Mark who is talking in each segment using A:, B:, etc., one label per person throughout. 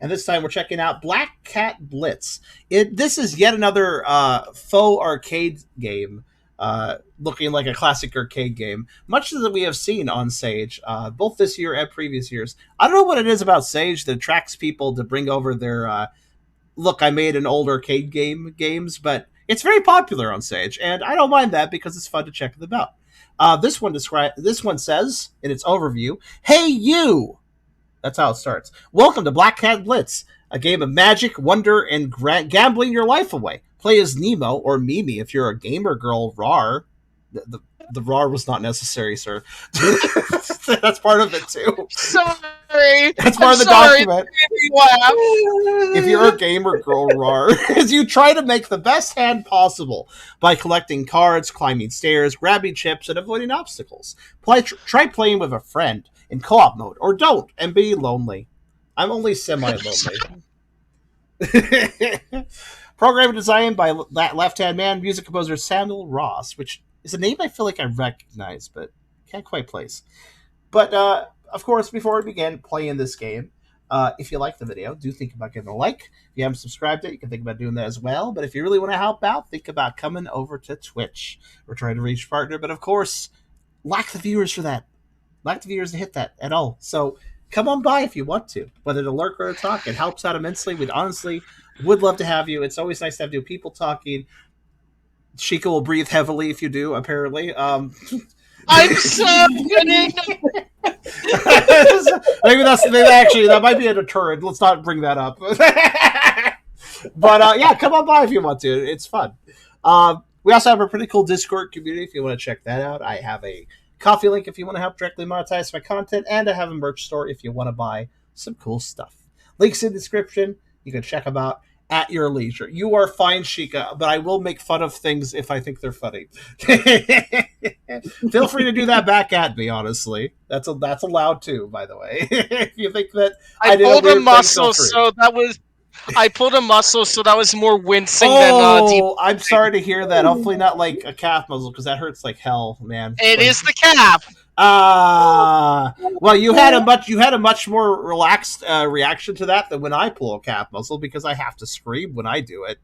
A: and this time we're checking out Black Cat Blitz. This is yet another faux arcade game, looking like a classic arcade game, much as we have seen on Sage, both this year and previous years. I don't know what it is about Sage that attracts people to bring over their look, I made an old arcade games, but it's very popular on Sage, and I don't mind that because it's fun to check them out. This one says in its overview, "Hey you!" That's how it starts. "Welcome to Black Cat Blitz, a game of magic, wonder, and gambling your life away. Play as Nemo or Mimi if you're a gamer girl. RAR." The RAR was not necessary, sir. That's part of it too.
B: Sorry.
A: That's part of the document. If you're a gamer girl, RAR, as you try to make the best hand possible by collecting cards, climbing stairs, grabbing chips, and avoiding obstacles. Try playing with a friend in co-op mode, or don't, and be lonely. I'm only semi-lonely. Program and designed by that left-hand man, music composer Samuel Ross, which is a name I feel like I recognize, but can't quite place. But, of course, before we begin playing this game, if you like the video, do think about giving a like. If you haven't subscribed yet, you can think about doing that as well. But if you really want to help out, think about coming over to Twitch. We're trying to reach a partner, but of course, lack the viewers for that. Lack the viewers to hit that at all. So come on by if you want to, whether to lurk or to talk. It helps out immensely. We'd honestly would love to have you. It's always nice to have new people talking. Sheikah will breathe heavily if you do, apparently. I'm
B: so kidding.
A: maybe actually that might be a deterrent. Let's not bring that up. But yeah, come on by if you want to. It's fun. We also have a pretty cool Discord community if you want to check that out. I have a Coffee link if you want to help directly monetize my content, and I have a merch store if you want to buy some cool stuff. Links in the description. You can check them out at your leisure. You are fine, Sheikah, but I will make fun of things if I think they're funny. Feel free to do that back at me, honestly. That's allowed too, by the way. If you think that
B: I pulled a muscle, so that was... I pulled a muscle, so that was more wincing than deep.
A: I'm sorry to hear that. Hopefully not like a calf muscle, because that hurts like hell, man.
B: It is the calf.
A: Well, you had a much more relaxed reaction to that than when I pull a calf muscle, because I have to scream when I do it.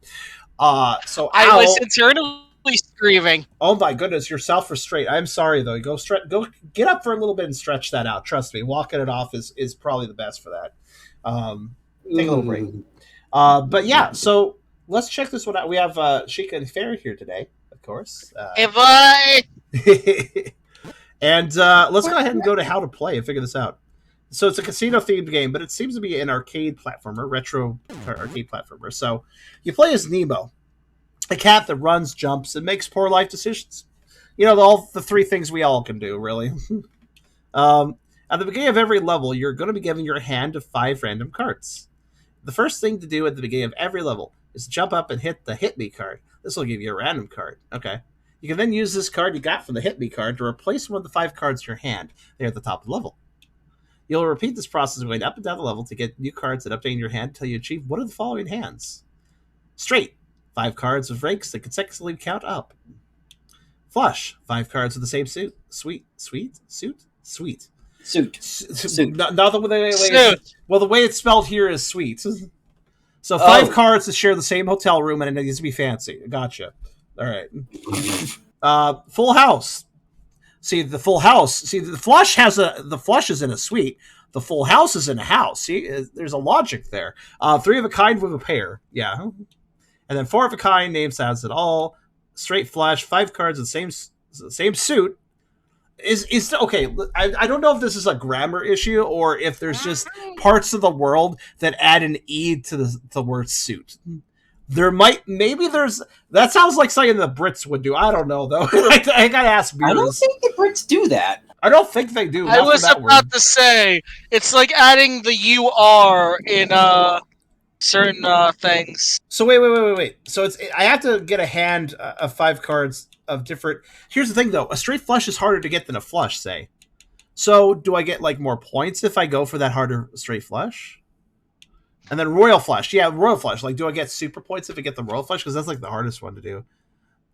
A: So
B: I was internally screaming.
A: Oh my goodness, you're self-restraint. I'm sorry though. Go get up for a little bit and stretch that out. Trust me, walking it off is probably the best for that. Take a little break. But yeah, so let's check this one out. We have Sheikah and Fair here today, of course.
B: Hey, boy!
A: And let's go ahead and go to how to play and figure this out. So it's a casino-themed game, but it seems to be an arcade platformer, retro arcade platformer. So you play as Nemo, a cat that runs, jumps, and makes poor life decisions. You know, all the three things we all can do, really. At the beginning of every level, you're going to be given your hand of 5 random cards. The first thing to do at the beginning of every level is jump up and hit the Hit Me card. This will give you a random card. Okay. You can then use this card you got from the Hit Me card to replace one of the 5 cards in your hand. They're at the top of the level. You'll repeat this process going up and down the level to get new cards that update in your hand until you achieve one of the following hands. Straight, 5 cards with ranks that consecutively count up. Flush, 5 cards with the same suit. Suit. Not the way
B: Suit.
A: Well, the way it's spelled here is sweet. So 5 cards that share the same hotel room, and it needs to be fancy. Gotcha. All right. Full house. See, the full house. See, the flush is in a suite. The full house is in a house. See, there's a logic there. 3 of a kind with a pair. Yeah. And then 4 of a kind, name sounds at all. Straight flush, 5 cards, the same suit. Is okay. I don't know if this is a grammar issue or if there's just parts of the world that add an E to the word suit. That sounds like something the Brits would do. I don't know though. I gotta ask Beers.
C: I don't think the Brits do that.
A: I don't think they do.
B: I was about to say it's like adding the UR in certain things.
A: So wait. So I have to get a hand of 5 cards of different. Here's the thing though, a straight flush is harder to get than a flush, say. So do I get like more points if I go for that harder straight flush? And then royal flush. Yeah, royal flush. Like, do I get super points if I get the royal flush? Because that's like the hardest one to do.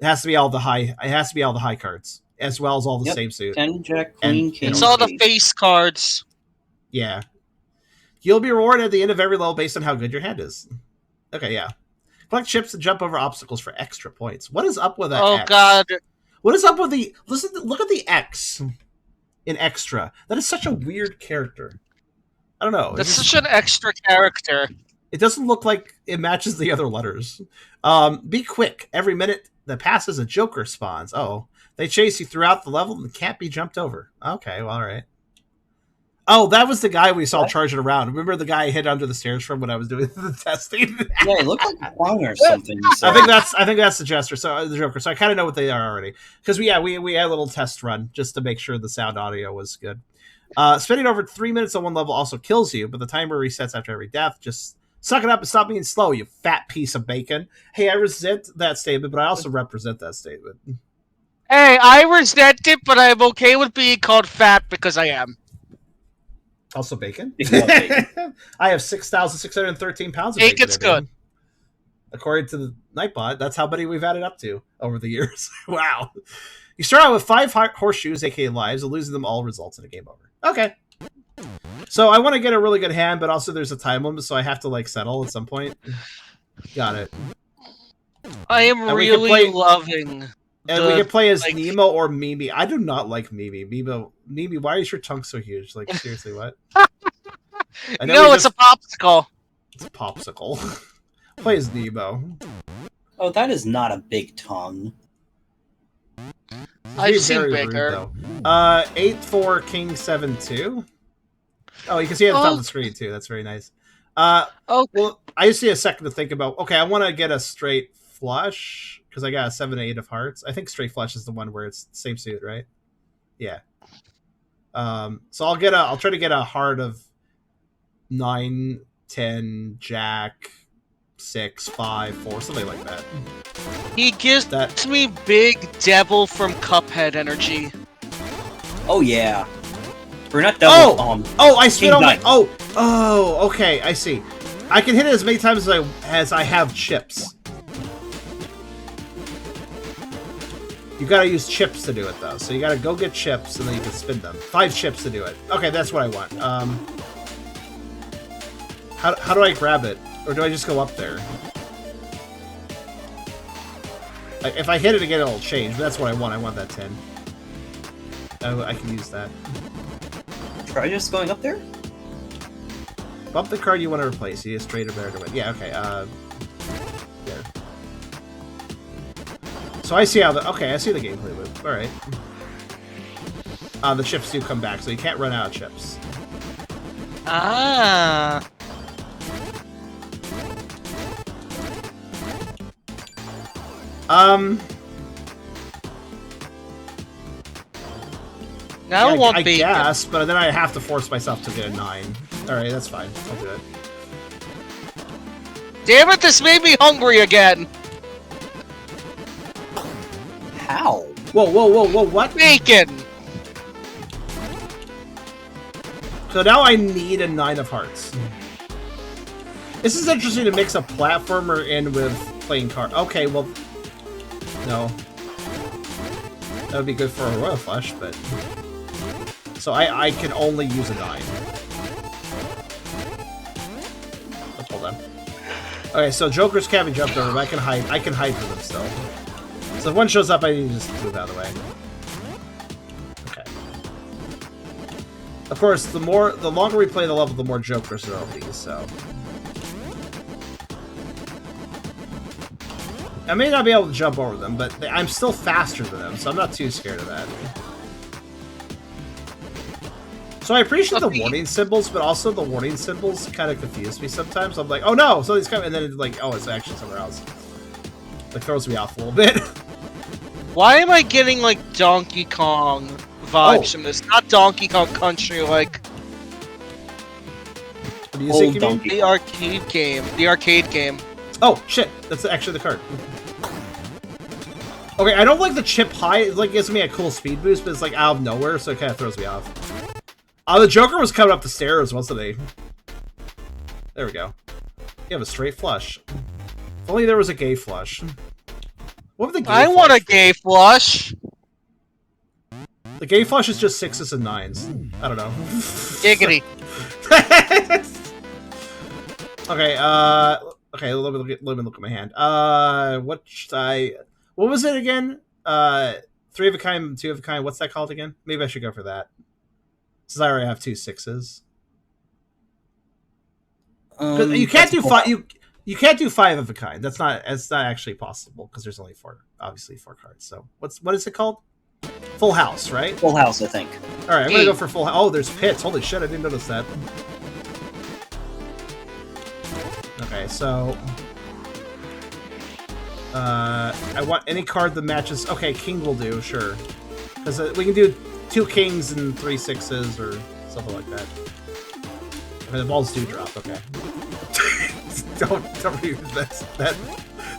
A: It has to be all the high cards as well as all the same suit.
C: 10, Jack, Queen, King.
B: It's all the face cards.
A: Yeah. You'll be rewarded at the end of every level based on how good your hand is. Okay, yeah. Collect chips and jump over obstacles for extra points. What is up with that
B: Oh
A: X?
B: God!
A: What is up with the... Look at the X in extra. That is such a weird character. I don't know.
B: That's such an extra character.
A: It doesn't look like it matches the other letters. Be quick. Every minute that passes, a Joker spawns. Oh, they chase you throughout the level and can't be jumped over. Okay, well, all right. Oh, that was the guy we saw charging around. Remember the guy I hid under the stairs from when I was doing the testing?
C: Yeah, he looked like a clown or something.
A: I think that's the Jester, so the Joker. So I kind of know what they are already. Because we had a little test run just to make sure the sound audio was good. Spending over 3 minutes on one level also kills you, but the timer resets after every death. Just suck it up and stop being slow, you fat piece of bacon. Hey, I resent that statement, but I also represent that statement.
B: Hey, I resent it, but I'm okay with being called fat because I am.
A: Also bacon?
C: Bacon.
A: I have 6,613 pounds of bacon.
B: Bacon's good.
A: According to the Nightbot, that's how many we've added up to over the years. Wow. You start out with 5 horseshoes, aka lives, and losing them all results in a game over. Okay. So I want to get a really good hand, but also there's a time limit, so I have to like settle at some point. Got it.
B: I am really loving.
A: And we can play as Nemo or Mimi. I do not like Mimi. Mimi, why is your tongue so huge? Like, seriously, what?
B: No, it's a popsicle.
A: It's a popsicle. Play as Nemo.
C: Oh, that is not a big tongue.
B: I've seen bigger.
A: 8-4 King 7-2. Oh, you can see it at the top of the screen, too. That's very nice. Well, I just need a second to think about... Okay, I want to get a straight flush, because I got a 7-8 of hearts. I think straight flush is the one where it's the same suit, right? Yeah. So I'll try to get a heart of 9, 10, Jack, 6, 5, 4, something like that.
B: He gives me big devil from Cuphead energy.
C: Oh yeah. We're not devil.
A: I spit on my... Oh, okay, I see. I can hit it as many times as I have chips. You gotta use chips to do it, though. So you gotta go get chips, and then you can spin them. 5 chips to do it. Okay, that's what I want. How do I grab it? Or do I just go up there? Like, if I hit it again, it'll change. But that's what I want. I want that 10. I can use that.
C: Try just going up there?
A: Bump the card you want to replace. You get straight or better to win. Yeah, okay. There. So I see how I see the gameplay loop. Alright. The chips do come back, so you can't run out of chips.
B: Ah. Now it won't be.
A: I guess, but then I have to force myself to get a 9. Alright, that's fine. I'll do it.
B: Damn it, this made me hungry again!
C: How?
A: Whoa, what?
B: Bacon!
A: So now I need a 9 of hearts. This is interesting to mix a platformer in with playing card. Okay, well... No. That would be good for a Royal Flush, but... So I can only use a 9. Let's hold on. Okay, so Jokers can't be jumped over, but I can hide from them still. So if one shows up, I need to just move out of the way. Okay. Of course, the longer we play the level, the more Jokers there will be, so... I may not be able to jump over them, but I'm still faster than them, so I'm not too scared of that. So I appreciate the warning symbols, but also the warning symbols kind of confuse me sometimes. I'm like, oh no, something's coming, and then it's like, oh, it's actually somewhere else. It throws me off a little bit.
B: Why am I getting, like, Donkey Kong vibes from this? Not Donkey Kong Country, like...
A: What do you think you mean?
B: The arcade game. The arcade game.
A: Oh, shit. That's actually the card. Okay, I don't like the chip high. It like gives me a cool speed boost, but it's like out of nowhere, so it kind of throws me off. The Joker was coming up the stairs, wasn't he? There we go. You have a straight flush. If only there was a gay flush. What would the gay
B: I
A: flush
B: want a
A: be?
B: gay flush.
A: The gay flush is just 6s and 9s. I don't know.
B: Giggity.
A: Okay, okay, let me look at my hand. What should I... What was it again? 3 of a kind, 2 of a kind. What's that called again? Maybe I should go for that. Since I already have 2 6s. You can't do 5. You can't do 5 of a kind. That's not actually possible because there's only 4, obviously 4 cards. So what is it called? Full house, right?
C: Full house, I think.
A: All right, I'm gonna go for full house. Oh, there's pits. Holy shit, I didn't notice that. Okay, so I want any card that matches. Okay, king will do, sure, because we can do 2 kings and 3 6s or something like that. Okay, the balls do drop. Okay, don't read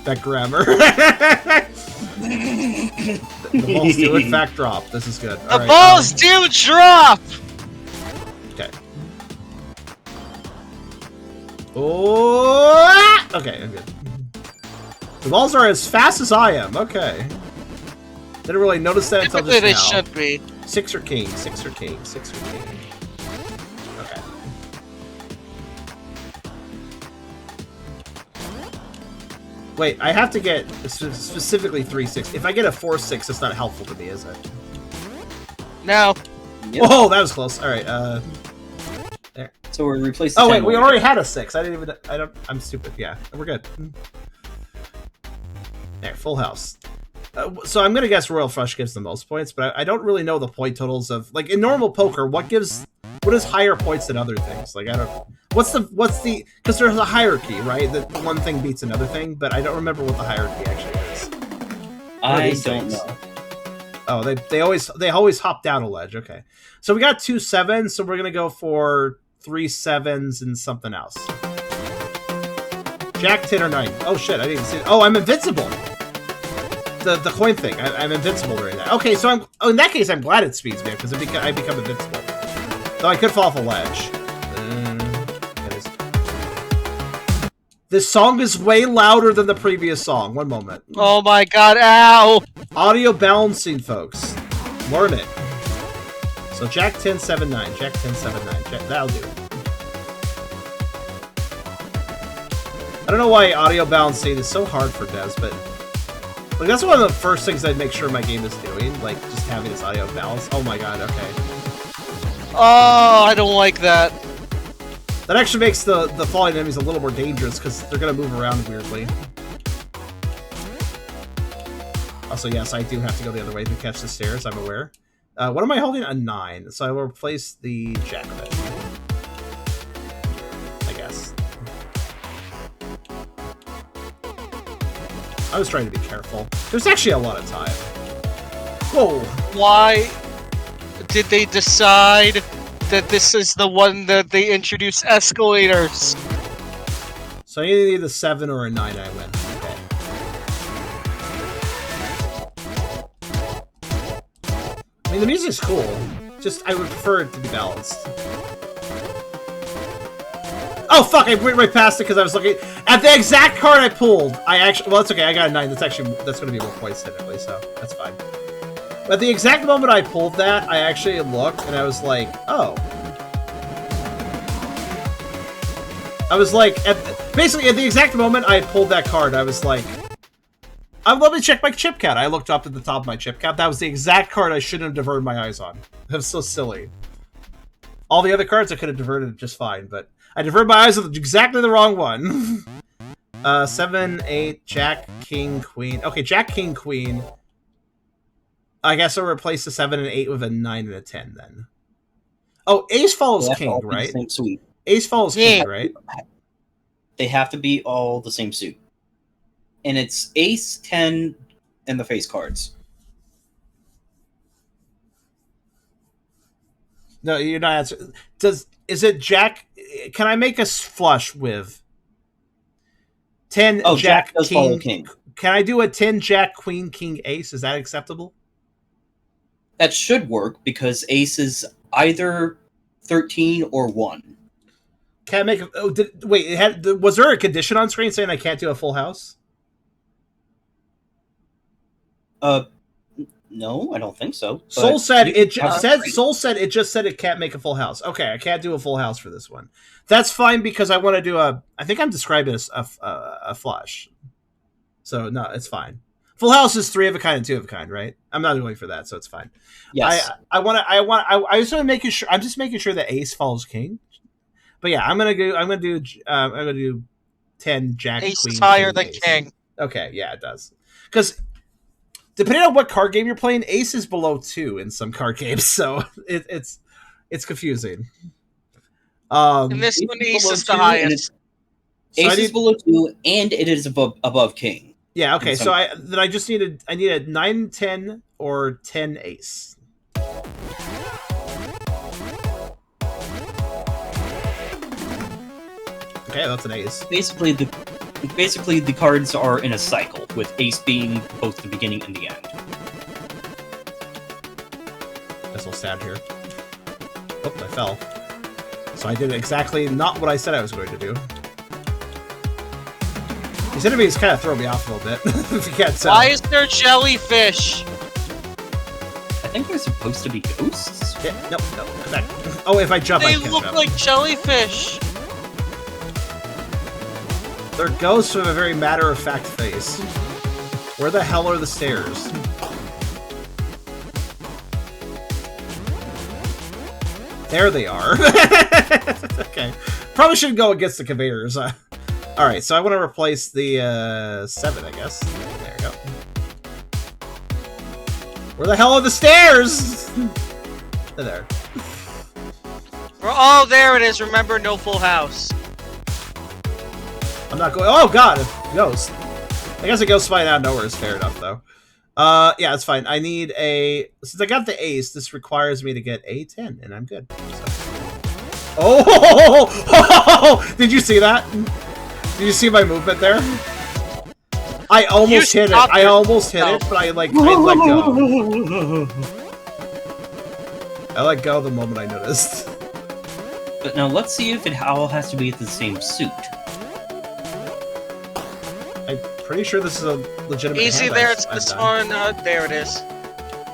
A: that grammar. The balls do in fact drop. This is good.
B: The balls do drop.
A: Okay. Oh, okay, I'm good. The balls are as fast as I am. Okay. Didn't really notice that until just now.
B: They should be.
A: 6 or king, 6 or king, 6 or king. Okay. Wait, I have to get specifically 3 6. If I get a 4 6, it's not helpful to me, is it?
B: No.
C: Yep.
A: Whoa, that was close. All right. There.
C: So we're replacing.
A: Oh wait, we already had a 6. I'm stupid. Yeah, we're good. There, full house. So I'm gonna guess Royal Flush gives the most points, but I don't really know the point totals of, like, in normal poker. What is higher points than other things? Like, I don't. What's the because there's a hierarchy, right? That one thing beats another thing, but I don't remember what the hierarchy actually is.
C: I don't know.
A: Oh, they always hop down a ledge. Okay, so we got 2 7s, so we're gonna go for 3 7s and something else. Jack 10 or 9. Oh shit, I didn't even see it. Oh, I'm invincible. The coin thing. I'm invincible during that. Okay, so in that case, I'm glad it speeds me up because I become invincible. Though I could fall off a ledge. This song is way louder than the previous song. One moment.
B: Oh my god, ow!
A: Audio balancing, folks. Learn it. So Jack 10 7 9. Jack 10 7 9. That'll do. I don't know why audio balancing is so hard for devs, but like, that's one of the first things I'd make sure my game is doing, like just having this audio balance. Oh my god, okay.
B: Oh, I don't like that.
A: That actually makes the falling enemies a little more dangerous because they're going to move around weirdly. Also, yes, I do have to go the other way to catch the stairs, I'm aware. What am I holding? A 9. So I will replace the jack of it. I guess. I was trying to be careful. There's actually a lot of time. Whoa!
B: Why did they decide that this is the one that they introduce escalators?
A: So I either need a 7 or a 9, I win. Okay. I mean, the music's cool. Just, I would prefer it to be balanced. Oh, fuck! I went right past it because I was looking at the exact card I pulled. Well, that's okay. I got a 9. That's going to be more points technically, so that's fine. But at the exact moment I pulled that, I actually looked and I was like, oh. I was like, basically at the exact moment I pulled that card, I was like, let me check my chip count. I looked up at the top of my chip count. That was the exact card I shouldn't have diverted my eyes on. That was so silly. All the other cards I could have diverted just fine, but I diverted my eyes on exactly the wrong one. 7, 8, Jack, King, Queen. Okay, Jack, King, Queen. I guess I'll replace the 7 and 8 with a 9 and a 10 then. Oh, Ace follows King, right?
C: Same suit.
A: Ace follows King, right?
C: They have to be all the same suit. And it's Ace, 10, and the face cards.
A: No, you're not answering. Is it Jack? Can I make a flush with 10 Jack
C: does
A: King?
C: Follow King.
A: Can I do a 10 Jack Queen King Ace? Is that acceptable?
C: That should work because Ace is either 13 or 1.
A: Can I make a... Oh, was there a condition on screen saying I can't do a full house?
C: No, I don't think so.
A: Soul said it just said it can't make a full house. Okay, I can't do a full house for this one. That's fine because I want to do a. I think I'm describing it as a flush. So no, it's fine. Full house is 3 of a kind and 2 of a kind, right? I'm not going for that, so it's fine.
C: Yes.
A: I just want to make sure. I'm just making sure that ace follows king. But yeah, I'm gonna do 10 jack
B: Ace
A: queen.
B: is higher
A: king,
B: than
A: ace.
B: king.
A: Okay, yeah, it does. Because depending on what card game you're playing, ace is below 2 in some card games, so it's confusing.
B: In this one, ace is the highest.
C: Ace is below 2, and it is above king.
A: Yeah, okay, so I need a 9, 10, or 10 ace. Okay, that's an ace.
C: Basically, the cards are in a cycle, with ace being both the beginning and the end.
A: That's a little sad here. Oh, I fell. So I did exactly not what I said I was going to do. These enemies kind of throw me off a little bit. If you can't tell.
B: Why is there jellyfish?
C: I think they're supposed to be ghosts.
A: Yeah, no. Come back. Oh, if I jump, I
B: They
A: can't
B: look
A: jump.
B: like jellyfish.
A: They're ghosts with a very matter-of-fact face. Where the hell are the stairs? There they are. Okay. Probably shouldn't go against the conveyors. Alright, so I want to replace the 7, I guess. There we go. Where the hell are the stairs? There.
B: Oh, there it is. Remember, no full house.
A: I'm not going. Oh god, a ghost. I guess a ghost flying out of nowhere is fair enough, though. Yeah, it's fine. I need a. Since I got the ace, this requires me to get a 10, and I'm good. So. Oh! Did you see that? Did you see my movement there? I almost hit it. I almost hit it, but I let go. I let go the moment I noticed.
C: But now let's see if it all has to be the same suit.
A: I'm pretty sure this is a legitimate.
B: Easy there. It's this one. There it is.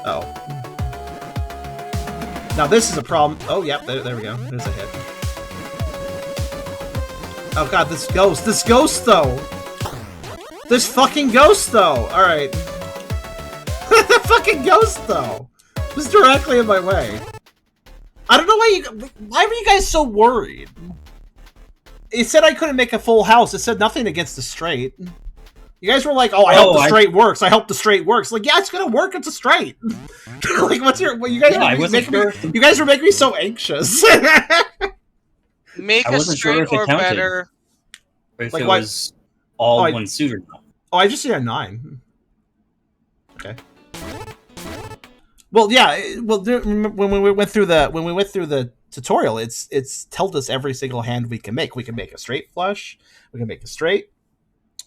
A: Oh. Now this is a problem. Oh, yep. There we go. There's a hit. Oh god, this ghost. This ghost, though. This fucking ghost, though. All right. The fucking ghost, though. Just directly in my way. I don't know why were you guys so worried? It said I couldn't make a full house. It said nothing against the straight. You guys were like, "Oh, I hope the straight works. I hope the straight works." Like, yeah, it's gonna work. It's a straight. Like, you guys were making me so anxious.
B: Make a straight or better.
C: If it was all one suit or not.
A: Oh, I just see a 9. Okay. Well, yeah. Well, when we went through the tutorial, it's told us every single hand we can make. We can make a straight flush. We can make a straight.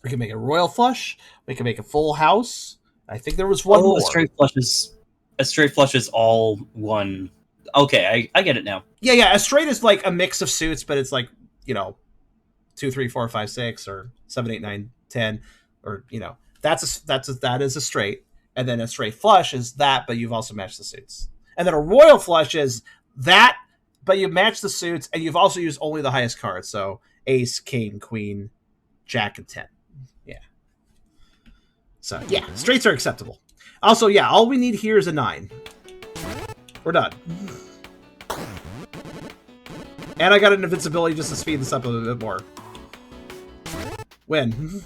A: We can make a royal flush. We can make a full house. I think there was one more.
C: A straight flush is all one. Okay, I get it now.
A: Yeah. A straight is like a mix of suits, but it's like 2, 3, 4, 5, 6, or 7, 8, 9, 10, or that is a straight. And then a straight flush is that, but you've also matched the suits. And then a royal flush is that, but you match the suits, and you've also used only the highest cards. So ace, king, queen, jack, and 10. Yeah. So, yeah, straights are acceptable. Also, yeah, all we need here is a 9. We're done. And I got an invincibility just to speed this up a little bit more. Win.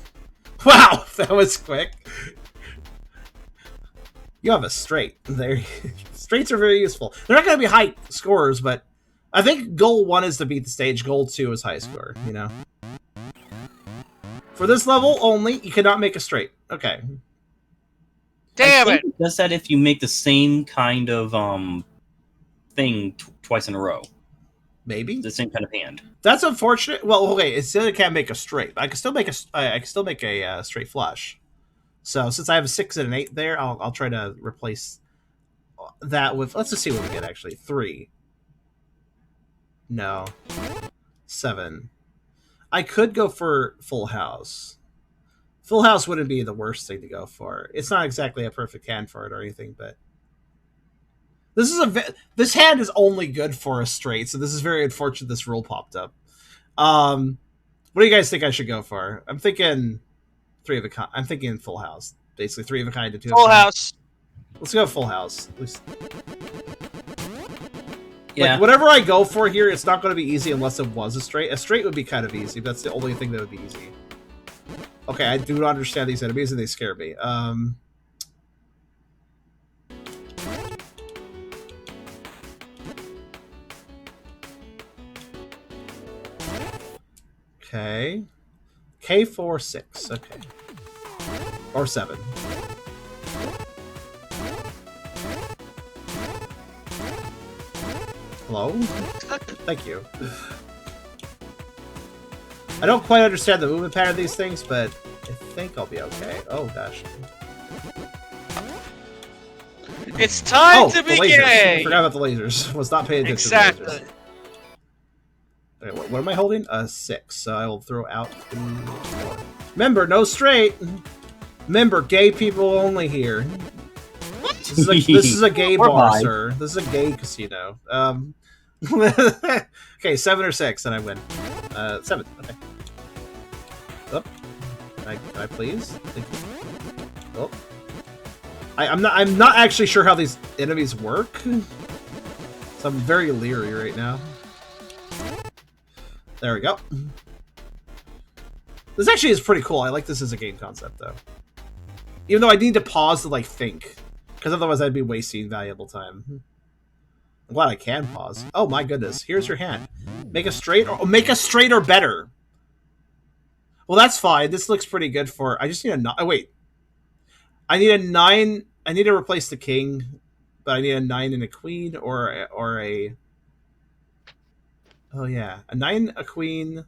A: Wow, that was quick. You have a straight. There, straights are very useful. They're not going to be high scores, but I think goal 1 is to beat the stage. Goal 2 is high score. For this level only, you cannot make a straight. Okay.
B: Damn it!
C: It does that if you make the same kind of thing twice in a row.
A: Maybe
C: the same kind of hand.
A: That's unfortunate. Well, okay, it still can't make a straight. But I can still make a straight flush. So since I have a 6 and an 8 there, I'll try to replace that with. Let's just see what we get. Actually, 3. No. 7. I could go for full house. Full house wouldn't be the worst thing to go for. It's not exactly a perfect hand for it or anything, but this hand is only good for a straight, so this is very unfortunate this rule popped up. What do you guys think I should go for? I'm thinking three of a kind. I'm thinking Full House. Basically, three of a kind to two.
B: Full House.
A: Let's go Full House. At least.
C: Yeah.
A: Like, whatever I go for here, it's not going to be easy unless it was a straight. A straight would be kind of easy, but that's the only thing that would be easy. Okay, I do not understand these enemies, and they scare me. Okay. K46. Okay. Or 7. Hello? Thank you. I don't quite understand the movement pattern of these things, but I think I'll be okay. Oh, gosh.
B: It's time to
A: the lasers.
B: begin!
A: I forgot about the lasers. Was not paying attention
B: Exactly.
A: to the lasers. Okay, what am I holding? A 6. So I will throw out 4. Remember, no straight. Remember, gay people only here. This is a gay bar, sir. This is a gay casino. Okay, 7 or 6, and I win. 7. Okay. Oh, can I please? Thank you. Oh, I'm not actually sure how these enemies work, so I'm very leery right now. There we go. This actually is pretty cool. I like this as a game concept, though. Even though I need to pause to like think, because otherwise I'd be wasting valuable time. I'm glad I can pause. Oh my goodness! Here's your hand. Make a straight or better. Well, that's fine. This looks pretty good for. I just need a 9. Oh, wait. I need a 9. I need to replace the king, but I need a 9 and a queen, or a. Oh yeah, a 9, a queen.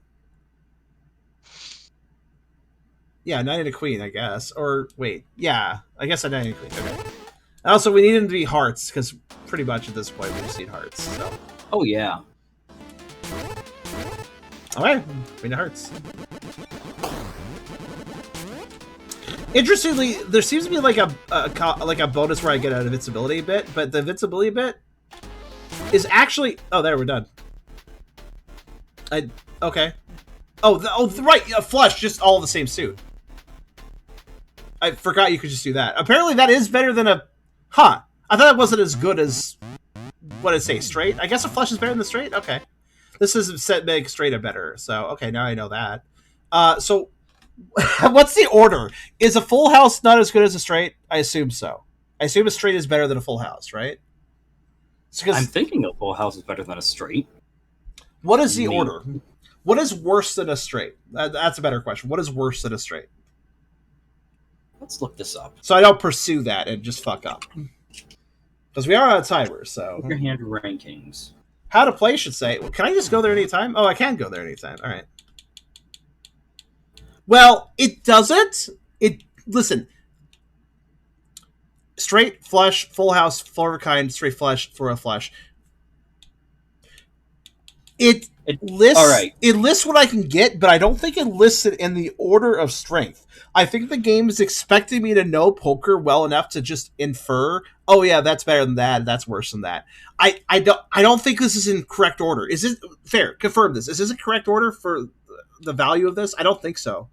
A: Yeah, 9 and a queen, I guess. Or wait, yeah, I guess a 9 and a queen. Okay. And also, we need them to be hearts because pretty much at this point we just need hearts. So.
C: Oh yeah.
A: All right, queen of hearts. Interestingly, there seems to be like a bonus where I get an invincibility bit, but the invincibility bit is actually. Oh, there, we're done. Okay. Right, flush, just all the same suit. I forgot you could just do that. Apparently, that is better than a. Huh? I thought it wasn't as good as. What did it say? Straight? I guess a flush is better than the straight. Okay. This is set make straight a better. So okay, now I know that. So. What's the order? Is a full house not as good as a straight? I assume so. I assume a straight is better than a full house, right?
C: I'm thinking a full house is better than a straight.
A: What is the order? What is worse than a straight? That's a better question. What is worse than a straight?
C: Let's look this up.
A: So I don't pursue that and just fuck up. Because we are on a timer, so...
C: Your hand rankings.
A: How to play should say... Can I just go there anytime? Oh, I can go there anytime. All right. Well, it doesn't. Listen. Straight, flush, full house, four of a kind, straight flush, four of flush. It lists.
C: All right.
A: It lists what I can get, but I don't think it lists it in the order of strength. I think the game is expecting me to know poker well enough to just infer. Oh yeah, that's better than that. That's worse than that. I don't think this is in correct order. Is it fair? Confirm this. Is this a correct order for the value of this? I don't think so.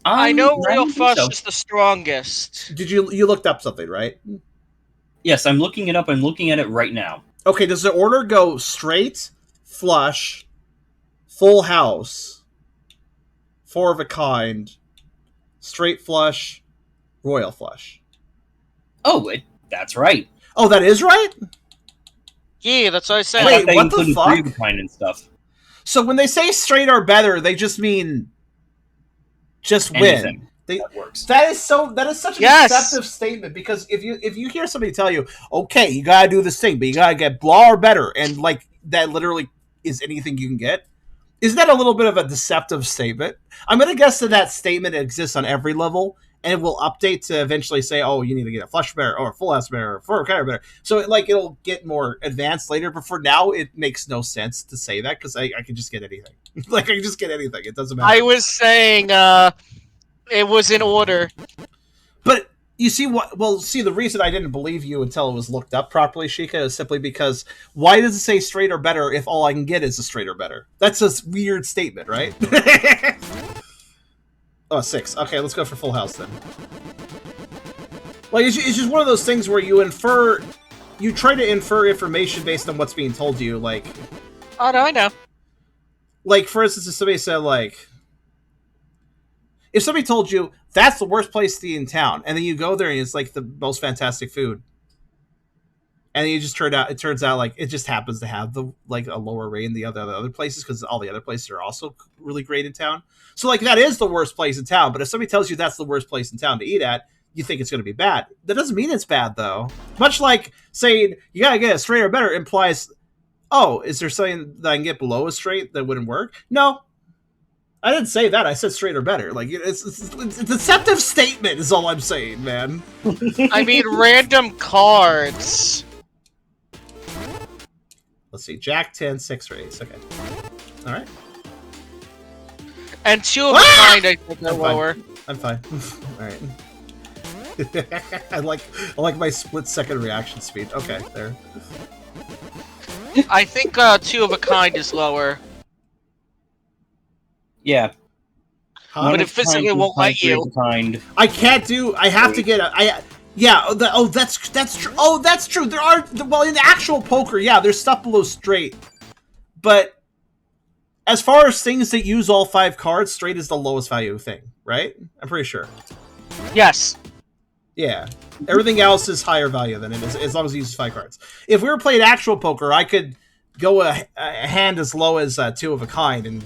B: I know Real Flush is the strongest.
A: Did you looked up something, right?
C: Yes, I'm looking it up. I'm looking at it right now.
A: Okay, does the order go straight, flush, full house, four of a kind, straight flush, royal flush?
C: Oh, that's right.
A: Oh, that is right?
B: Yeah, that's what I said.
A: Wait, what the fuck?
C: Three of a kind and stuff.
A: So when they say straight or better, they just mean just
C: Anything.
A: win.
C: That works.
A: That is such a deceptive statement, because if you hear somebody tell you, okay, you gotta do this thing, but you gotta get blah or better, and like that literally is anything you can get, isn't that a little bit of a deceptive statement? I'm gonna guess that statement exists on every level, and it will update to eventually say, oh, you need to get a flush better or a full house better or four kind of better. So it'll get more advanced later, but for now it makes no sense to say that, because I can just get anything. Like I can just get anything. It doesn't matter.
B: I was saying it was in order.
A: But You see what? Well, see, the reason I didn't believe you until it was looked up properly, Sheikah, is simply because why does it say straight or better if all I can get is a straight or better? That's a weird statement, right? Oh, 6. Okay, let's go for full house then. Like, it's just one of those things where you try to infer information based on what's being told to you. Like,
B: Oh, no, I know.
A: like for instance, if somebody said like, if somebody told you that's the worst place to be in town, and then you go there and it's like the most fantastic food, and then you just it turns out like it just happens to have the like a lower rate in the other places because all the other places are also really great in town. So like that is the worst place in town. But if somebody tells you that's the worst place in town to eat at, you think it's going to be bad. That doesn't mean it's bad though. Much like saying you gotta get a straight or better implies, oh, is there something that I can get below a straight that wouldn't work? No. I didn't say that. I said straight or better. Like it's a deceptive statement is all I'm saying, man.
B: I mean, random cards.
A: Let's see. Jack 10, 6 or ace. Okay. All right.
B: And 2 of a kind, I think are
A: I'm
B: lower.
A: I'm fine. All right. I like my split-second reaction speed. Okay, there.
B: I think 2 of a kind is lower.
C: Yeah.
A: Huh?
B: But it physically won't let you.
A: I can't do. I have to get a. Yeah. That's true. Oh, that's true. There are. Well, in the actual poker, yeah, there's stuff below straight. But as far as things that use all 5 cards, straight is the lowest value thing, right? I'm pretty sure.
B: Yes.
A: Yeah. Everything else is higher value than it is, as long as it uses 5 cards. If we were playing actual poker, I could go a hand as low as 2 of a kind and,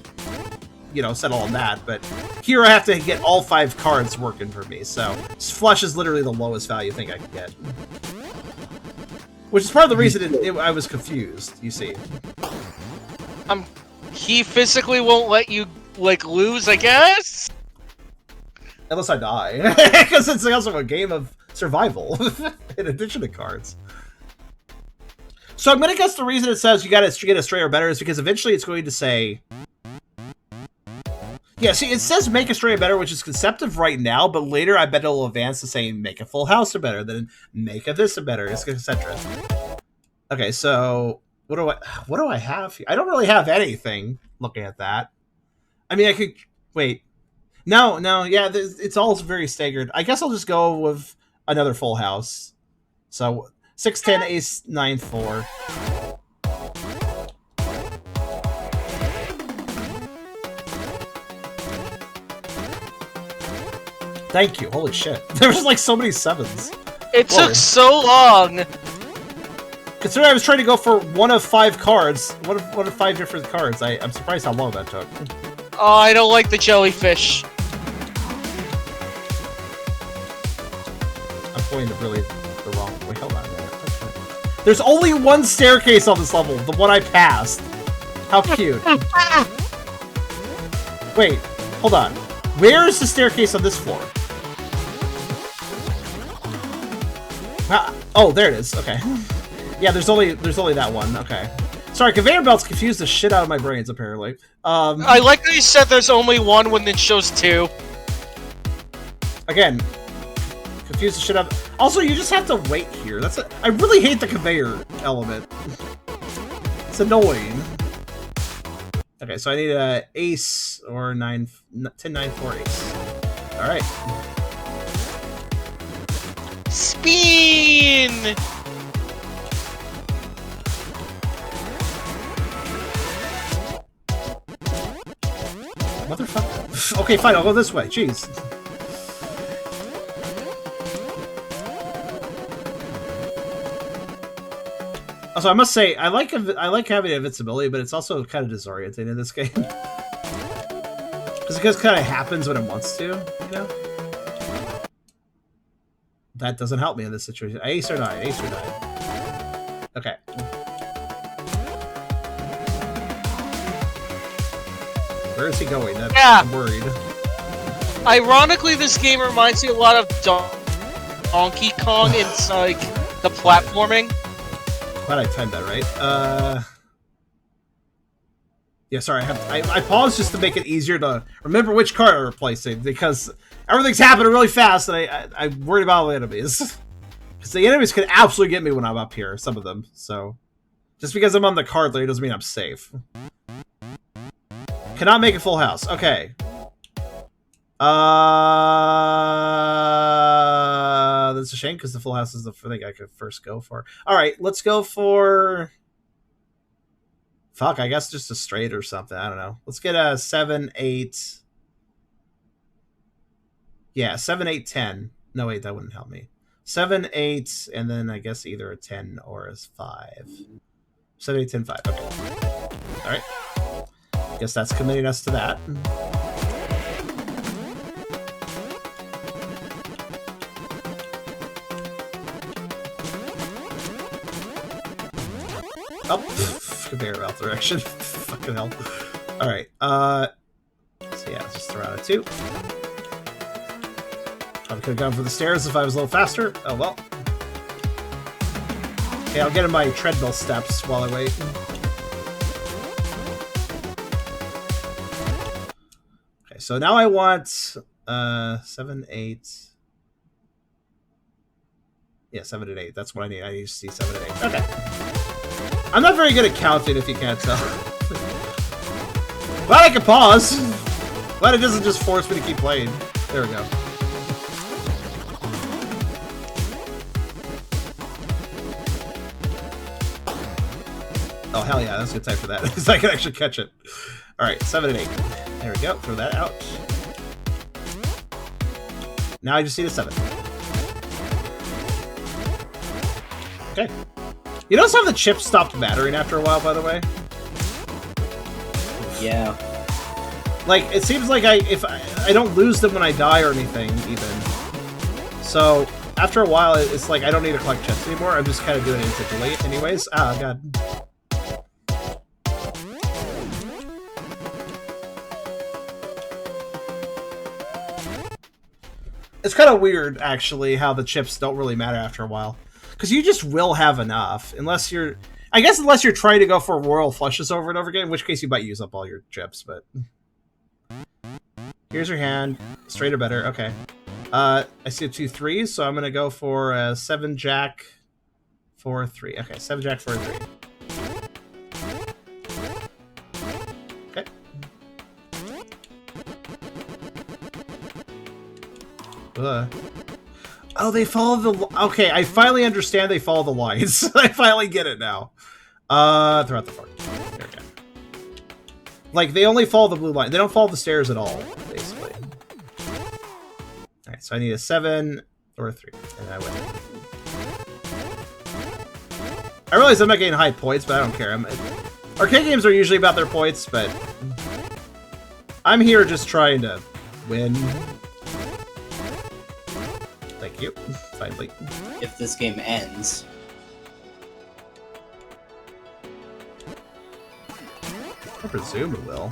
A: you know, settle on that. But here I have to get all 5 cards working for me. So flush is literally the lowest value thing I can get. Which is part of the reason I was confused, you see.
B: He physically won't let you, like, lose, I guess?
A: Unless I die. Because it's also a game of survival, in addition to cards. So I'm going to guess the reason it says you got to get a straight or better is because eventually it's going to say... Yeah, see, it says make a straight or better, which is conceptive right now, but later I bet it'll advance to saying make a full house or better, then make a this or better, etc. Okay, so what do I have here? I don't really have anything looking at that. I mean, I could... Wait. No, yeah, it's all very staggered. I guess I'll just go with another full house. So, 6, 10, ace, 9, 4. Thank you. Holy shit. There was like so many 7s.
B: It took so long.
A: Considering I was trying to go for one of 5 cards, one of 5 different cards, I'm surprised how long that took.
B: Oh, I don't like the jellyfish.
A: I'm going to really the wrong way. Hold on a minute. There's only one staircase on this level, the one I passed. How cute. Wait, hold on. Where is the staircase on this floor? Oh, there it is. Okay. Yeah, there's only that one. Okay. Sorry, conveyor belts confused the shit out of my brains, apparently.
B: I like that you said there's only one when it shows 2.
A: Again, confuse the shit out. Also, you just have to wait here. I really hate the conveyor element. It's annoying. Okay, so I need a ace or 10, 9, 4 ace. All right.
B: Spin.
A: Motherfucker. Okay, fine. I'll go this way. Jeez. Also, I must say, I like having invincibility, but it's also kind of disorienting in this game. Because it just kind of happens when it wants to, you know? That doesn't help me in this situation. Ace or 9, ace or 9. Okay. Where is he going? I'm worried.
B: Ironically, this game reminds me a lot of Donkey Kong in, like, the platforming.
A: Glad I timed that right. Yeah, sorry, I paused just to make it easier to remember which card I'm replacing, because everything's happening really fast, and I'm worried about the enemies. Because the enemies can absolutely get me when I'm up here, some of them, so... Just because I'm on the card layer doesn't mean I'm safe. Cannot make a full house. Okay. That's a shame, because the full house is the thing I could first go for. Alright, let's go for... Fuck, I guess just a straight or something. I don't know. Let's get a 7, 8... Yeah, 7, 8, 10. No, wait, that wouldn't help me. 7, 8, and then I guess either a 10 or a 5. 7, 8, 10, 5. Okay. Alright. Guess that's committing us to that. Oh, conveyor belt direction. Fucking hell. Alright, so yeah, let's just throw out a 2. Probably could have gone for the stairs if I was a little faster. Oh well. Okay, I'll get in my treadmill steps while I wait. Okay, so now I want 7, 8. Yeah, 7 and 8. That's what I need. I need to see 7 and 8. Okay. I'm not very good at counting, if you can't tell. Glad I can pause. Glad it doesn't just force me to keep playing. There we go. Oh, hell yeah, that's a good time for that, because I can actually catch it. Alright, 7 and 8. There we go, throw that out. Now I just need a 7. Okay. You notice how the chips stopped mattering after a while, by the way?
C: Yeah.
A: Like, it seems like if I don't lose them when I die or anything, even. So, after a while, it's like I don't need to collect chips anymore. I'm just kind of doing it individually anyways. Ah, god. It's kind of weird, actually, how the chips don't really matter after a while. Because you just will have enough, unless you're... I guess unless you're trying to go for royal flushes over and over again, in which case you might use up all your chips, but... Here's your hand. Straight or better, okay. I see 2 3s, so I'm going to go for 7 jack, 4 3. Okay, 7 jack, 4 3. Okay. Oh, they follow the... Okay, I finally understand they follow the lines. I finally get it now. Throughout the park. There we go. Like, they only follow the blue line. They don't follow the stairs at all, basically. Alright, so I need a 7 or a 3. And I win. I realize I'm not getting high points, but I don't care. Arcade games are usually about their points, but... I'm here just trying to win. Thank you. Finally.
C: If this game ends.
A: I presume it will.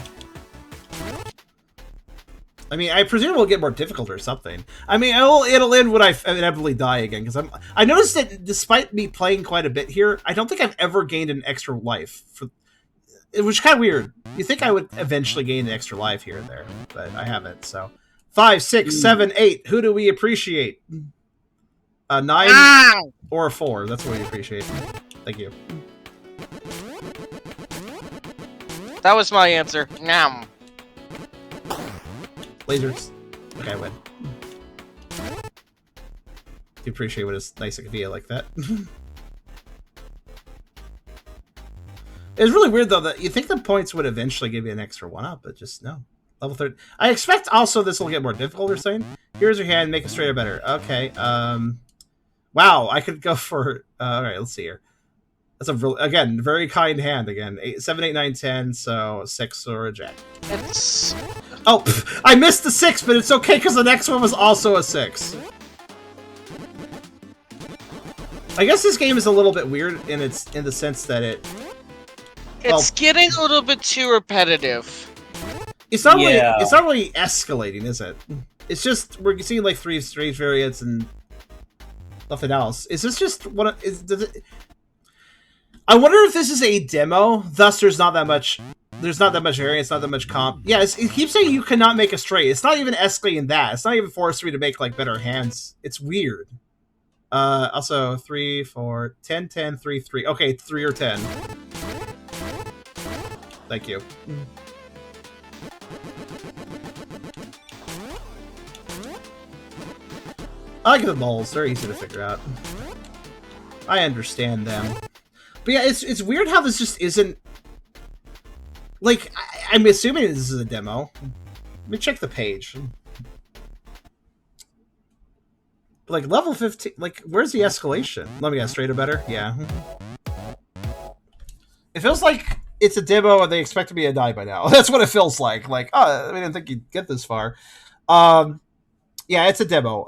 A: I mean, I presume it'll get more difficult or something. I mean, it'll end when I inevitably die again, because I noticed that despite me playing quite a bit here, I don't think I've ever gained an extra life. Which is kind of weird. You think I would eventually gain an extra life here and there, but I haven't, so... 5, 6, 7, 8. Who do we appreciate? 9 or a 4. That's what we appreciate. Thank you.
B: That was my answer. Nom.
A: Lasers. Okay, I win. Do appreciate what is nice it can be like that. It's really weird though that you think the points would eventually give you an extra 1-up, but just no. Level 30. I expect also this will get more difficult or something. Here's your hand, make it straight or better. Okay, wow, I could go for... Alright, let's see here. That's a, again, very kind hand again. 7, 8, 9, 10, so 6 or a jack.
B: It's...
A: Oh, pff, I missed the 6, but it's okay because the next one was also a 6. I guess this game is a little bit weird in the sense that
B: it's getting a little bit too repetitive.
A: It's not really. It's not really escalating, is it? It's just we're seeing like 3 strange variants and nothing else. Is this just what? I wonder if this is a demo. Thus, there's not that much. there's not that much variance, not that much comp. Yeah, it keeps saying you cannot make a straight. It's not even escalating that. It's not even forcing me to make like better hands. It's weird. Also 3, 4, 10, 10, 3, 3. Okay, 3 or 10. Thank you. I like the moles. They're easy to figure out. I understand them. But yeah, it's weird how this just isn't... Like, I'm assuming this is a demo. Let me check the page. But like, level 15... Like, where's the escalation? Let me guess, straighter better? Yeah. It feels like it's a demo and they expect me to die by now. That's what it feels like. Like, oh, I didn't think you'd get this far. Yeah, it's a demo.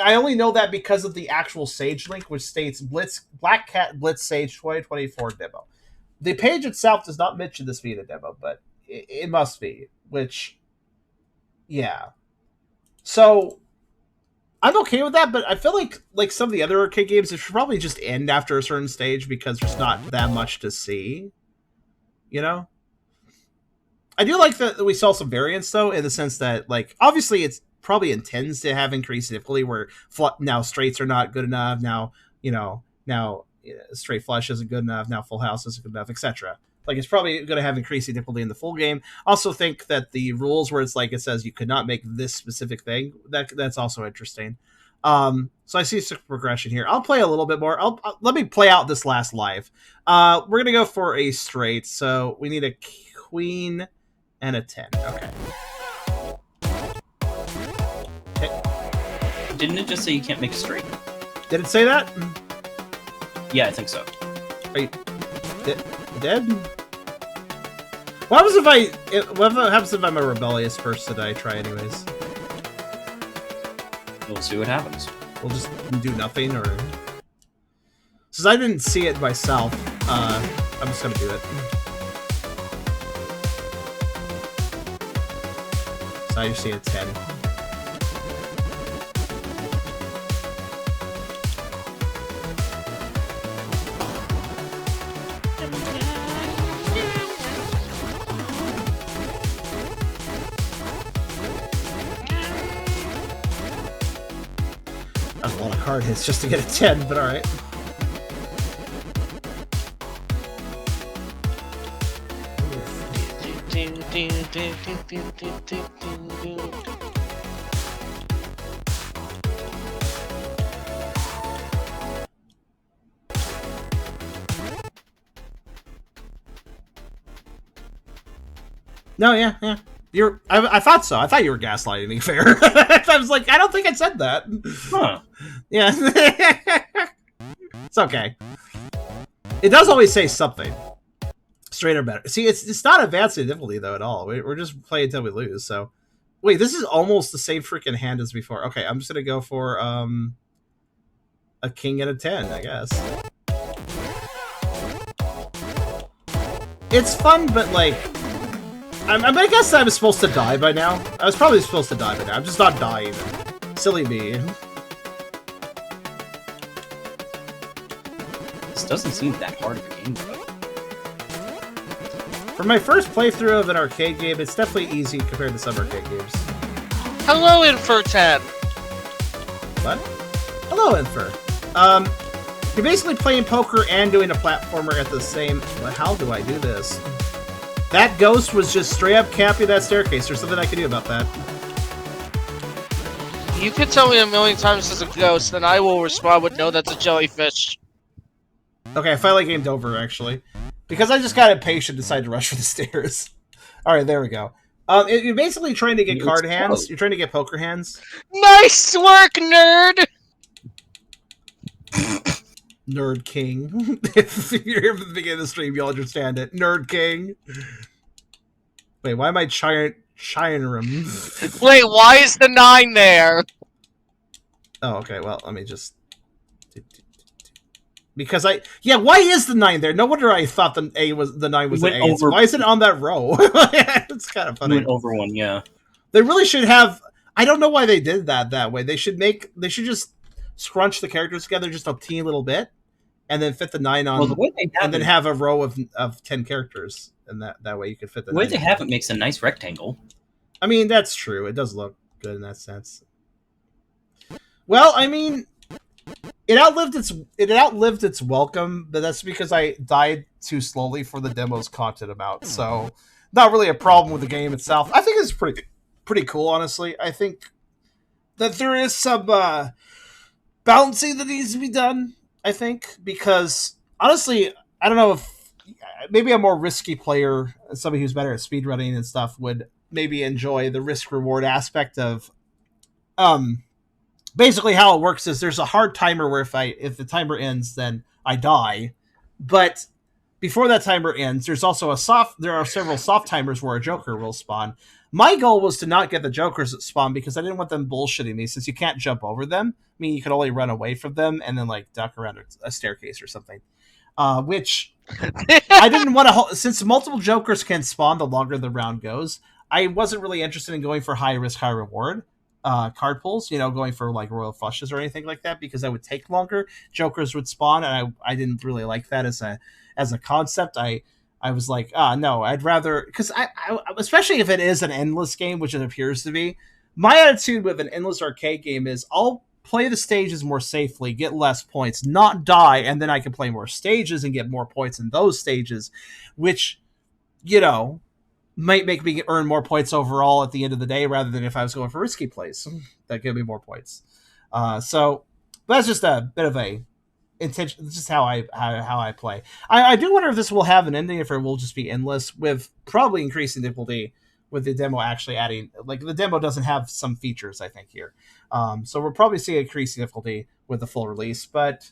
A: I only know that because of the actual Sage link, which states Blitz Black Cat Blitz Sage 2024 demo. The page itself does not mention this being a demo, but it must be. Which, yeah. So I'm okay with that, but I feel like some of the other arcade games, it should probably just end after a certain stage because there's not that much to see. You know? I do like that we saw some variance though, in the sense that like obviously it's probably intends to have increased difficulty where now straights are not good enough, now straight flush isn't good enough, now full house isn't good enough, etc. Like it's probably going to have increasing difficulty in the full game. Also think that the rules where it's like it says you could not make this specific thing, that's also interesting. So I see some progression here. I'll play a little bit more. Let me play out this last live. We're going to go for a straight, so we need a queen and a 10. Okay.
C: Didn't it just say you can't make a straight?
A: Did it say that?
C: Yeah, I think so.
A: Are you dead? What happens if I'm a rebellious person that I try anyways?
C: We'll see what happens.
A: We'll just do nothing, or... Since I didn't see it myself, I'm just gonna do it. So I just see a 10. That's a lot of card hits just to get a 10, but alright. No, yeah. I thought so. I thought you were gaslighting me, fair. I was like, I don't think I said that.
C: Huh.
A: Yeah. It's okay. It does always say something. Straight or better. See, it's not advancing difficulty, though, at all. We're just playing until we lose, so... Wait, this is almost the same freaking hand as before. Okay, I'm just gonna go for, a king and a 10, I guess. It's fun, but, like... I guess I was supposed to die by now. I was probably supposed to die by now. I'm just not dying. Silly me.
C: This doesn't seem that hard of a game, though.
A: For my first playthrough of an arcade game, it's definitely easy compared to some arcade games.
B: Hello, Infer10.
A: What? Hello, Infer. You're basically playing poker and doing a platformer at the same... Well, how do I do this? That ghost was just straight up camping that staircase. There's something I can do about that.
B: You could tell me a million times as a ghost, then I will respond with, no, that's a jellyfish.
A: Okay, I finally gamed over, actually. Because I just got impatient and decided to rush for the stairs. Alright, there we go. You're basically trying to get card hands. You're trying to get poker hands.
B: Nice work, nerd!
A: Nerd King. If you're here from the beginning of the stream, you'll understand it. Nerd King. Wait, why am I Chinarum?
B: Wait, why is the 9 there?
A: Oh, okay, well, let me just... Because why is the 9 there? No wonder I thought the 9 was an A. Why is it on that row? It's kind of funny.
C: Went over one, yeah.
A: They really should have... I don't know why they did that way. They should just scrunch the characters together just a teeny little bit, and then fit the 9 on,
C: well, the way they have
A: and then have a row of 10 characters. and that way you could fit the
C: The way
A: 90.
C: they have it makes a nice rectangle.
A: I mean, that's true. It does look good in that sense. Well, I mean, it outlived its welcome, but that's because I died too slowly for the demo's content amount. So, not really a problem with the game itself. I think it's pretty cool, honestly. I think that there is some balancing that needs to be done. I think because honestly, I don't know if maybe a more risky player, somebody who's better at speedrunning and stuff, would maybe enjoy the risk reward aspect of basically how it works is there's a hard timer where if the timer ends, then I die. But before that timer ends, there are several soft timers where a Joker will spawn. My goal was to not get the Jokers that spawn because I didn't want them bullshitting me, since you can't jump over them. I mean, you could only run away from them and then like duck around a staircase or something. Which I didn't want to, since multiple Jokers can spawn the longer the round goes. I wasn't really interested in going for high risk, high reward card pulls, going for like royal flushes or anything like that, because that would take longer. Jokers would spawn, and I didn't really like that as a concept. I was like, no, I'd rather, because I especially if it is an endless game, which it appears to be. My attitude with an endless arcade game is I'll play the stages more safely, get less points, not die, and then I can play more stages and get more points in those stages, which, might make me earn more points overall at the end of the day, rather than if I was going for risky plays that give me more points. So that's just a bit of a intention. This is how I play. I do wonder if this will have an ending, if it will just be endless, with probably increasing difficulty, with the demo actually adding, like, the demo doesn't have some features, I think, here. So we'll probably see increasing difficulty with the full release. But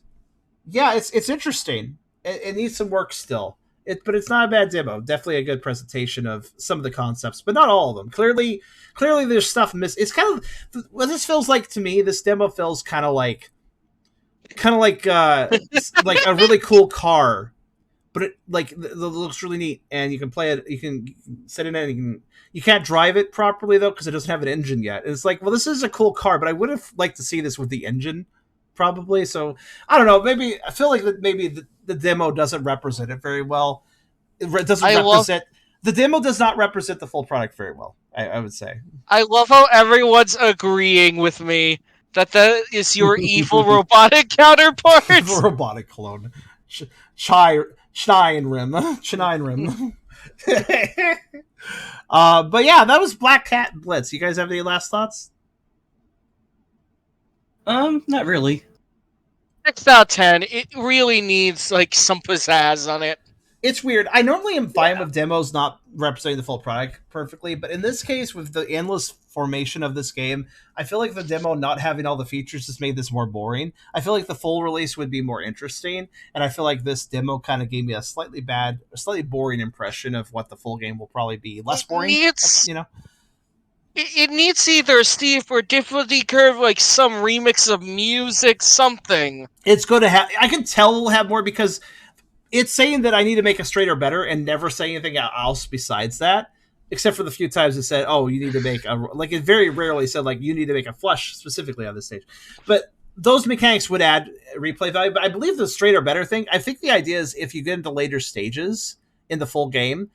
A: yeah, it's interesting. It needs some work still. But it's not a bad demo. Definitely a good presentation of some of the concepts, but not all of them. Clearly there's stuff missing. It's kind of what this feels like to me. This demo feels kind of like like a really cool car, but it looks really neat, and you can play it. You can sit in it. And you can't drive it properly though, because it doesn't have an engine yet. And it's like, well, this is a cool car, but I would have liked to see this with the engine, probably. So I don't know. Maybe I feel like that maybe the demo doesn't represent it very well. The demo does not represent the full product very well, I would say.
B: I love how everyone's agreeing with me that is your evil robotic counterpart.
A: Evil robotic clone. Schneiren Rim. But yeah, that was Black Cat Blitz. You guys have any last thoughts?
C: Not really.
B: 6 out of 10. It really needs like some pizzazz on it.
A: It's weird. I normally am fine with demos not representing the full product perfectly, but in this case, with the endless formation of this game, I feel like the demo not having all the features just made this more boring. I feel like the full release would be more interesting, and I feel like this demo kind of gave me a slightly boring impression of what the full game will probably be. Less boring,
B: It needs either a steep or difficulty curve, like some remix of music, something.
A: It's going to have... I can tell it'll have more, because it's saying that I need to make a straight or better and never say anything else besides that, except for the few times it said, oh, you need to make a... Like, it very rarely said, like, you need to make a flush specifically on this stage. But those mechanics would add replay value. But I believe the straight or better thing, I think the idea is if you get into later stages in the full game,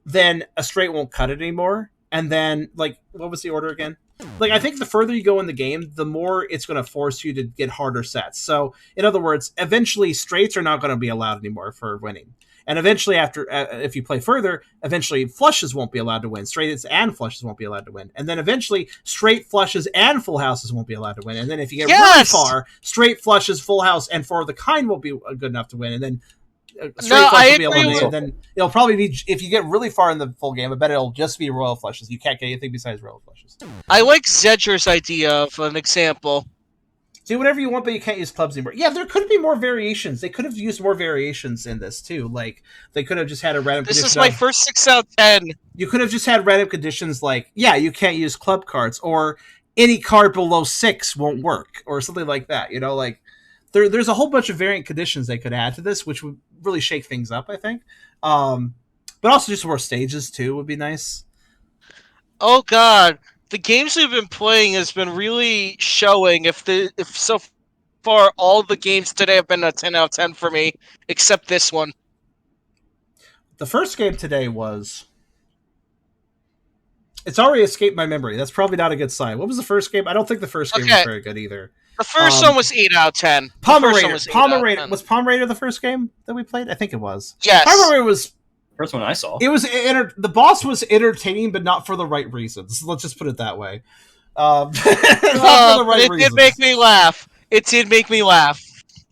A: then a straight won't cut it anymore. And then, like, what was the order again? Like, I think the further you go in the game, the more it's going to force you to get harder sets. So, in other words, eventually straights are not going to be allowed anymore for winning. And eventually, after if you play further, eventually flushes won't be allowed to win. Straights and flushes won't be allowed to win. And then eventually, straight flushes and full houses won't be allowed to win. And then if you get really far, straight flushes, full house, and four of the kind won't be good enough to win. And then straight flush will be eliminated. Then it'll probably be, if you get really far in the full game, I bet it'll just be royal flushes. You can't get anything besides royal flushes.
B: I like Zedger's idea of an example.
A: Do whatever you want, but you can't use clubs anymore. Yeah, there could be more variations. They could have used more variations in this too. Like, they could have just had a random condition.
B: This is my first 6 out of 10.
A: You could have just had random conditions like, yeah, you can't use club cards, or any card below 6 won't work, or something like that. Like, there's a whole bunch of variant conditions they could add to this, which would really shake things up, I think. But also just more stages too would be nice.
B: Oh god, the games we've been playing has been really showing if so far all the games today have been a 10 out of 10 for me, except this one.
A: The first game today was. It's already escaped my memory. That's probably not a good sign. What was the first game? I don't think the first game was very good either.
B: The first one was 8 out of 10.
A: Pomerator. Was Pomerator the first game that we played? I think it was.
B: Yes.
A: Pomerator was
C: First one I saw.
A: It was the boss was entertaining, but not for the right reasons. Let's just put it that way. Not for the right reasons.
B: It did make me laugh. It did make me laugh.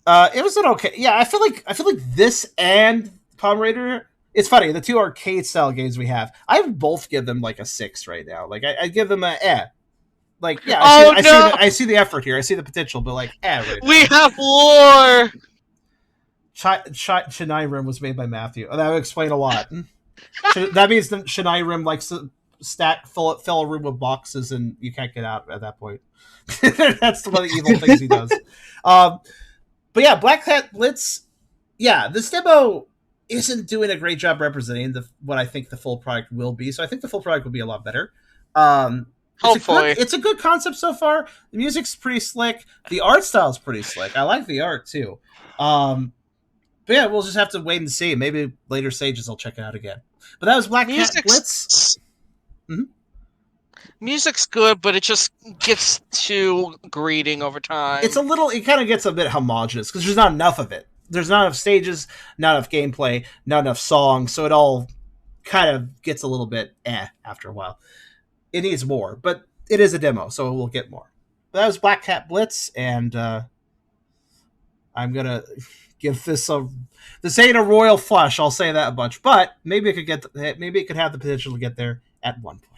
A: It was an okay. Yeah, I feel like this and Pomerator. It's funny, the two arcade style games we have. I would both give them like a 6 right now. Like I give them a Like yeah, I see the effort here. I see the potential, but like right
B: we have lore.
A: Shinai was made by Matthew. Oh, that would explain a lot. That means that Shinai likes to fill a room with boxes and you can't get out at that point. That's one of the evil things he does. But yeah, Black Cat Blitz. Yeah, this demo isn't doing a great job representing what I think the full product will be. So I think the full product will be a lot better.
B: Hopefully.
A: It's a good concept so far. The music's pretty slick. The art style's pretty slick. I like the art too. But yeah, we'll just have to wait and see. Maybe later stages I'll check it out again. But that was Black Cat Blitz. Mm-hmm.
B: Music's good, but it just gets too grating over time.
A: It kind of gets a bit homogenous because there's not enough of it. There's not enough stages, not enough gameplay, not enough songs, so it all kind of gets a little bit after a while. It needs more, but it is a demo, so we'll get more. But that was Black Cat Blitz, and I'm gonna give this this ain't a royal flush. I'll say that a bunch, but maybe it could have the potential to get there at one point.